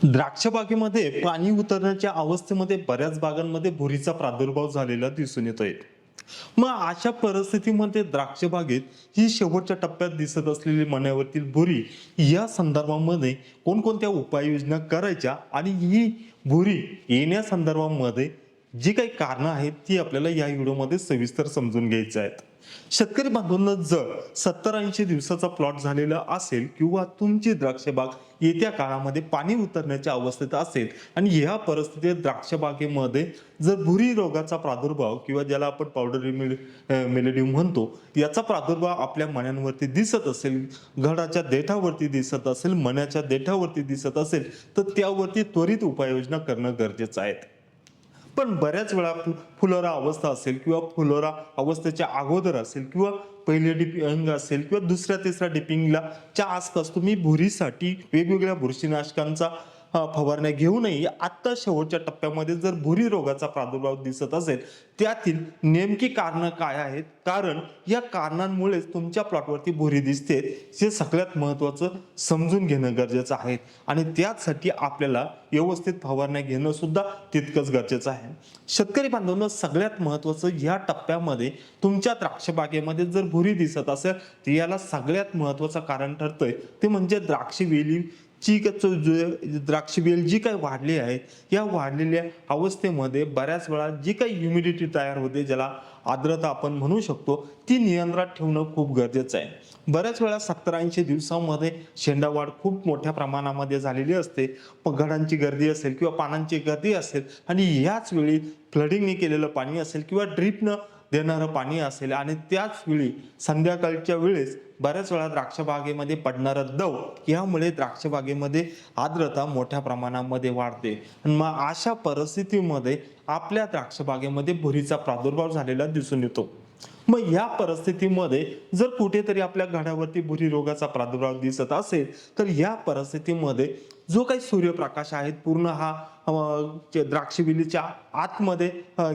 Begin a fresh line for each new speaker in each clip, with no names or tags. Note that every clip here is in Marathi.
द्राक्ष बागेमध्ये पाणी उतरण्याच्या अवस्थेमध्ये बऱ्याच बागांमध्ये भुरीचा प्रादुर्भाव झालेला दिसून येतोय. मग अशा परिस्थितीमध्ये द्राक्ष बागेत ही शेवटच्या टप्प्यात दिसत असलेली मण्यावरतील भुरी या संदर्भामध्ये कोणकोणत्या उपाययोजना करायच्या आणि ही भुरी येण्यासंदर्भामध्ये जी काही कारणं आहेत ती आपल्याला या व्हिडिओमध्ये सविस्तर समजून घ्यायचं आहेत. शेतकरी बांधवांना जर 70-80 दिवसाचा प्लॉट झालेला असेल किंवा तुमची द्राक्ष बाग येत्या काळामध्ये पाणी उतरण्याच्या अवस्थेत असेल आणि ह्या परिस्थितीत द्राक्ष बागेमध्ये जर भुरी रोगाचा प्रादुर्भाव किंवा ज्याला आपण पावडरी मेलडी म्हणतो याचा प्रादुर्भाव आपल्या मण्यांवरती दिसत असेल, घडाच्या देठावरती दिसत असेल, मण्याच्या देठावरती दिसत असेल तर त्यावरती त्वरित उपाययोजना करणं गरजेचं आहे. पण बऱ्याच वेळा फुलोरा अवस्था असेल किंवा फुलोरा अवस्थेच्या अगोदर असेल किंवा पहिले डिपिंग असेल किंवा दुसऱ्या तिसऱ्या डिपिंगला च्या आसपास तुम्ही भुरीसाठी वेगवेगळ्या बुरशीनाशकांचा फवारण्या घेऊ नये. आता शेवटच्या टप्प्यामध्ये जर भुरी रोगाचा प्रादुर्भाव दिसत असेल त्यातील नेमकी कारणं काय आहेत, कारण या कारणांमुळेच तुमच्या प्लॉटवरती भुरी दिसते हे सगळ्यात महत्त्वाचं समजून घेणं गरजेचं आहे आणि त्यासाठी आपल्याला व्यवस्थित फवारण्या घेणं सुद्धा तितकंच गरजेचं आहे. शेतकरी बांधवांनो, सगळ्यात महत्त्वाचं या टप्प्यामध्ये तुमच्या द्राक्ष बागेमध्ये जर भुरी दिसत असेल तर याला सगळ्यात महत्त्वाचं कारण ठरतंय ते म्हणजे द्राक्ष वेली द्राक्ष वेल जी काही वाढली आहे या वाढलेल्या अवस्थेमध्ये बऱ्याच वेळा जी काही ह्युमिडिटी तयार होते, ज्याला आर्द्रता आपण म्हणू शकतो, ती नियंत्रणात ठेवणं खूप गरजेचं आहे. बऱ्याच वेळा 70-80 दिवसांमध्ये शेंडावाढ खूप मोठ्या प्रमाणामध्ये झालेली असते, घडांची गर्दी असेल किंवा पानांची गर्दी असेल आणि याच वेळी फ्लडिंगने केलेलं पाणी असेल किंवा ड्रीपनं देणारं पाणी असेल आणि त्याच वेळी संध्याकाळच्या वेळेस बऱ्याच वेळा द्राक्ष बागेमध्ये पडणारं दव यामुळे द्राक्ष बागेमध्ये आर्द्रता मोठ्या प्रमाणामध्ये वाढते आणि मग अशा परिस्थितीमध्ये आपल्या द्राक्ष बागेमध्ये भुरीचा प्रादुर्भाव झालेला दिसून येतो. मग या परिस्थितीमध्ये जर कुठेतरी आपल्या घडावरती भुरी रोगाचा प्रादुर्भाव दिसत असेल तर या परिस्थितीमध्ये जो काही सूर्यप्रकाश आहे पूर्ण हा द्राक्षवेलीच्या आतमध्ये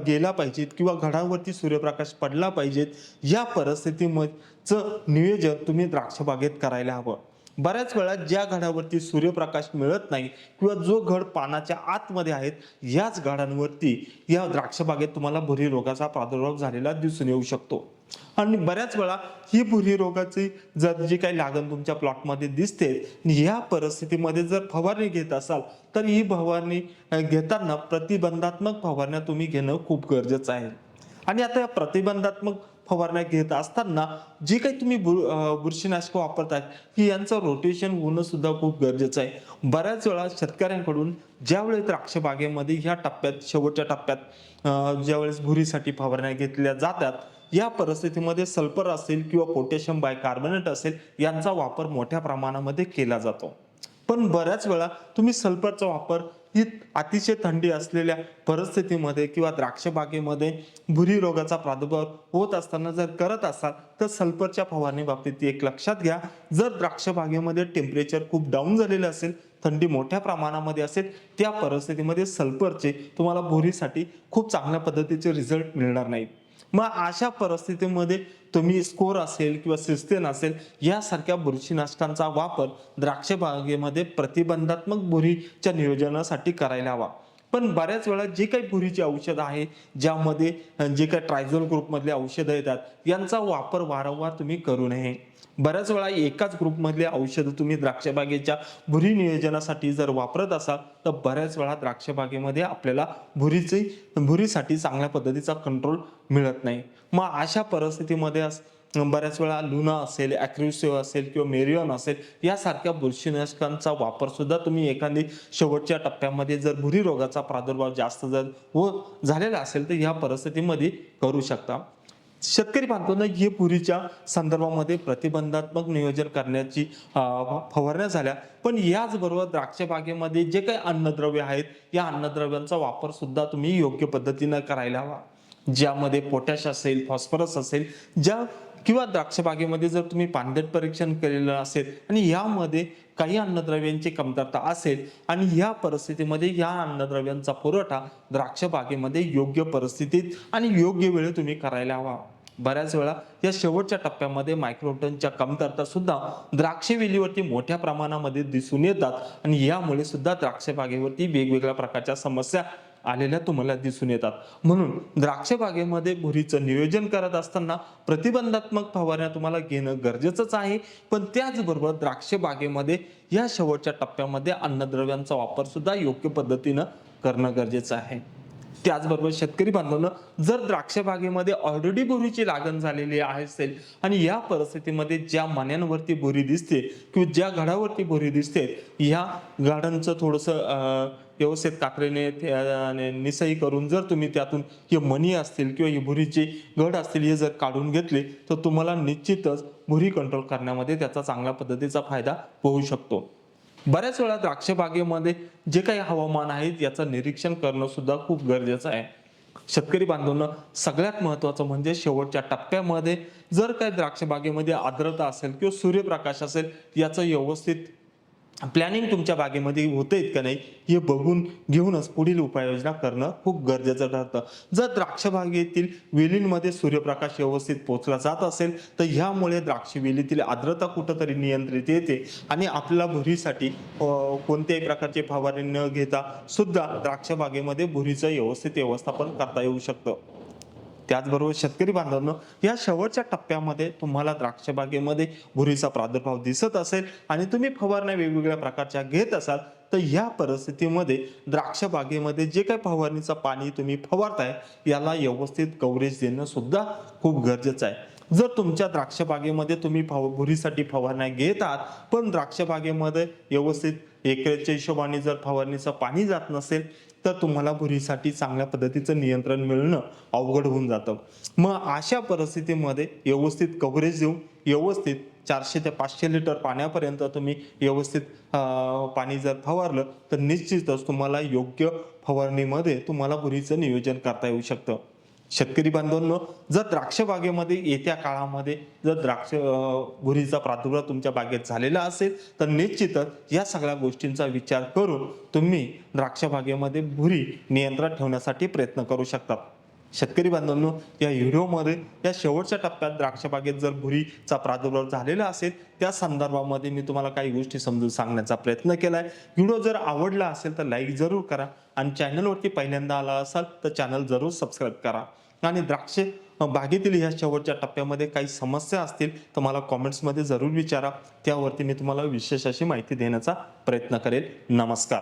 गेला पाहिजेत किंवा घडावरती सूर्यप्रकाश पडला पाहिजेत. या परिस्थितीचं नियोजन तुम्ही द्राक्ष बागेत करायला हवं. बऱ्याच वेळा ज्या घडावरती सूर्यप्रकाश मिळत नाही किंवा जो घड पानाच्या आतमध्ये आहेत याच घडांवरती या द्राक्ष बागेत तुम्हाला भुरी रोगाचा प्रादुर्भाव झालेला दिसून येऊ शकतो. आणि बऱ्याच वेळा ही भुरी रोगाची जर जी काही लागण तुमच्या प्लॉटमध्ये दिसते या परिस्थितीमध्ये जर फवारणी घेत असाल तर ही फवारणी घेताना प्रतिबंधात्मक फवारण्या तुम्ही घेणं खूप गरजेचं आहे. आणि आता या प्रतिबंधात्मक फवारण्या घेत असताना जी काही तुम्ही बुरशीनाशक वापरताय ही यांचं रोटेशन होणं सुद्धा खूप गरजेचं आहे. बऱ्याच वेळा शेतकऱ्यांकडून ज्यावेळेस द्राक्ष बागेमध्ये ह्या टप्प्यात शेवटच्या टप्प्यात ज्यावेळेस भुरीसाठी फवारण्या घेतल्या जातात या परिस्थितीमध्ये सल्फर असेल किंवा पोटॅशियम बायकार्बोनेट असेल यांचा वापर मोठ्या प्रमाणामध्ये केला जातो. पण बऱ्याच वेळा तुम्ही सल्फरचा वापर ही अतिशय थंडी असलेल्या परिस्थितीमध्ये किंवा द्राक्ष बागेमध्ये भुरी रोगाचा प्रादुर्भाव होत असताना जर करत असाल तर सल्फरच्या फवारणी बाबतीत एक लक्षात घ्या, जर द्राक्ष बागेमध्ये टेम्परेचर खूप डाऊन झालेलं असेल, थंडी मोठ्या प्रमाणामध्ये असेल, त्या परिस्थितीमध्ये सल्फरचे तुम्हाला भुरीसाठी खूप चांगल्या पद्धतीचे रिझल्ट मिळणार नाहीत. मग अशा परिस्थितीमध्ये तुम्ही स्कोर असेल किंवा सिस्टेन असेल यासारख्या बुरशीनाशकांचा वापर द्राक्ष बागेमध्ये प्रतिबंधात्मक भुरीच्या नियोजनासाठी करायला हवा. पण बऱ्याच वेळा जे काही भुरीची औषध आहे ज्यामध्ये जे काही ट्रायझोल ग्रुपमधले औषधं येतात यांचा वापर वारंवार तुम्ही करू नये. बऱ्याच वेळा एकाच ग्रुपमधले औषधं तुम्ही द्राक्ष बागेच्या भुरी नियोजनासाठी जर वापरत असाल तर बऱ्याच वेळा द्राक्ष बागेमध्ये आपल्याला भुरीसाठी चांगल्या पद्धतीचा कंट्रोल मिळत नाही. मग अशा परिस्थितीमध्ये बऱ्याच वेळा लुना असेल, ॲक्रिसिव्ह असेल किंवा मेरियन असेल यासारख्या बुरशीनाशकांचा वापर सुद्धा तुम्ही एखादी शेवटच्या टप्प्यामध्ये जर भुरी रोगाचा प्रादुर्भाव जास्त जर झालेला असेल तर या परिस्थितीमध्ये करू शकता. शेतकरी बांधवांना हे भुरीच्या संदर्भामध्ये प्रतिबंधात्मक नियोजन करण्याची फवारण्या झाल्या, पण याचबरोबर द्राक्ष बागेमध्ये जे काही अन्नद्रव्य आहेत या अन्नद्रव्यांचा वापर सुद्धा तुम्ही योग्य पद्धतीनं करायला हवा, ज्यामध्ये पोटॅश असेल, फॉस्फरस असेल, किंवा द्राक्ष बागेमध्ये जर तुम्ही पाणथळ परीक्षण केलेलं असेल आणि यामध्ये काही अन्नद्रव्यांची कमतरता असेल आणि या परिस्थितीमध्ये या अन्नद्रव्यांचा पुरवठा द्राक्ष बागेमध्ये योग्य परिस्थितीत आणि योग्य वेळी तुम्ही करायला हवा. बऱ्याच वेळा या शेवटच्या टप्प्यामध्ये मायक्रोन्यूट्रनच्या कमतरता सुद्धा द्राक्ष वेलीवरती मोठ्या प्रमाणामध्ये दिसून येतात आणि यामुळे सुद्धा द्राक्ष बागेवरती वेगवेगळ्या प्रकारच्या समस्या आलेल्या तुम्हाला दिसून येतात. म्हणून द्राक्ष बागेमध्ये भुरीचं नियोजन करत असताना प्रतिबंधात्मक फवारण्या तुम्हाला घेणं गरजेचंच आहे. पण त्याचबरोबर द्राक्ष बागेमध्ये या शेवटच्या टप्प्यामध्ये अन्नद्रव्यांचा वापर सुद्धा योग्य पद्धतीनं करणं गरजेचं आहे. त्याचबरोबर शेतकरी बांधवांनो, जर द्राक्ष बागेमध्ये ऑलरेडी भुरीची लागण झालेली असेल आणि या परिस्थितीमध्ये ज्या मण्यांवरती भुरी दिसते किंवा ज्या घडावरती भुरी दिसते, ह्या घडांचं थोडंसं व्यवस्थित कात्रीने निसई करून जर तुम्ही त्यातून हे मणी असतील किंवा ही भुरीचे घड असतील हे जर काढून घेतले तर तुम्हाला निश्चितच भुरी कंट्रोल करण्यामध्ये त्याचा चांगल्या पद्धतीचा फायदा होऊ शकतो. बऱ्याच वेळा द्राक्ष बागेमध्ये जे काही हवामान आहे याचं निरीक्षण करणं सुद्धा खूप गरजेचं आहे. शेतकरी बांधवांनो, सगळ्यात महत्त्वाचं म्हणजे शेवटच्या टप्प्यामध्ये जर काही द्राक्ष बागेमध्ये आर्द्रता असेल किंवा सूर्यप्रकाश असेल याचं व्यवस्थित प्लॅनिंग तुमच्या बागेमध्ये होतंय का नाही हे बघून घेऊनच पुढील उपाययोजना करणं खूप गरजेचं ठरतं. जर द्राक्ष बागेतील वेलींमध्ये सूर्यप्रकाश व्यवस्थित पोहोचला जात असेल तर ह्यामुळे द्राक्ष वेलीतील आर्द्रता कुठंतरी नियंत्रित येते आणि आपल्याला भुरीसाठी कोणत्याही प्रकारचे फवारणी न घेता सुद्धा द्राक्ष बागेमध्ये भुरीचं व्यवस्थित व्यवस्थापन करता येऊ शकतं. त्याचबरोबर शेतकरी बांधवांनो, या शेवटच्या टप्प्यामध्ये तुम्हाला द्राक्ष बागेमध्ये भुरीचा प्रादुर्भाव दिसत असेल आणि तुम्ही फवारण्या वेगवेगळ्या प्रकारच्या घेत असाल तर ह्या परिस्थितीमध्ये द्राक्ष बागेमध्ये जे काही फवारणीचं पाणी तुम्ही फवारताय याला व्यवस्थित कव्हरेज देणं सुद्धा खूप गरजेचं आहे. जर तुमच्या द्राक्ष बागेमध्ये तुम्ही भुरीसाठी फवारण्या घेत आहात पण द्राक्ष बागेमध्ये व्यवस्थित एकरच्या हिशोबाने जर फवारणीचं पाणी जात नसेल तर तुम्हाला भुरीसाठी चांगल्या पद्धतीचं नियंत्रण मिळणं अवघड होऊन जातं. मग अशा परिस्थितीमध्ये व्यवस्थित कव्हरेज देऊन व्यवस्थित 400 ते 500 लिटर पाण्यापर्यंत तुम्ही व्यवस्थित पाणी जर फवारलं तर निश्चितच तुम्हाला योग्य फवारणीमध्ये तुम्हाला भुरीचं नियोजन करता येऊ शकतं. शेतकरी बांधवांनो, जर द्राक्ष बागेमध्ये येत्या काळामध्ये जर भुरीचा प्रादुर्भाव तुमच्या बागेत झालेला असेल तर निश्चितच या सगळ्या गोष्टींचा विचार करून तुम्ही द्राक्ष बागेमध्ये भुरी नियंत्रणात ठेवण्यासाठी प्रयत्न करू शकता. शेतकरी बांधवांनो, या व्हिडिओमध्ये या शेवटच्या टप्प्यात द्राक्ष बागेत जर भुरीचा प्रादुर्भाव झालेला असेल त्या संदर्भामध्ये मी तुम्हाला काही गोष्टी समजून सांगण्याचा प्रयत्न केलाय. व्हिडिओ जर आवडला असेल तर लाईक जरूर करा आणि चॅनलवरती पहिल्यांदा आला असाल तर चॅनल जरूर सबस्क्राईब करा आणि द्राक्ष बागेतील या शेवटच्या टप्प्यामध्ये काही समस्या असतील तर मला कॉमेंट्समध्ये जरूर विचारा. त्यावरती मी तुम्हाला विशेष अशी माहिती देण्याचा प्रयत्न करेल. नमस्कार.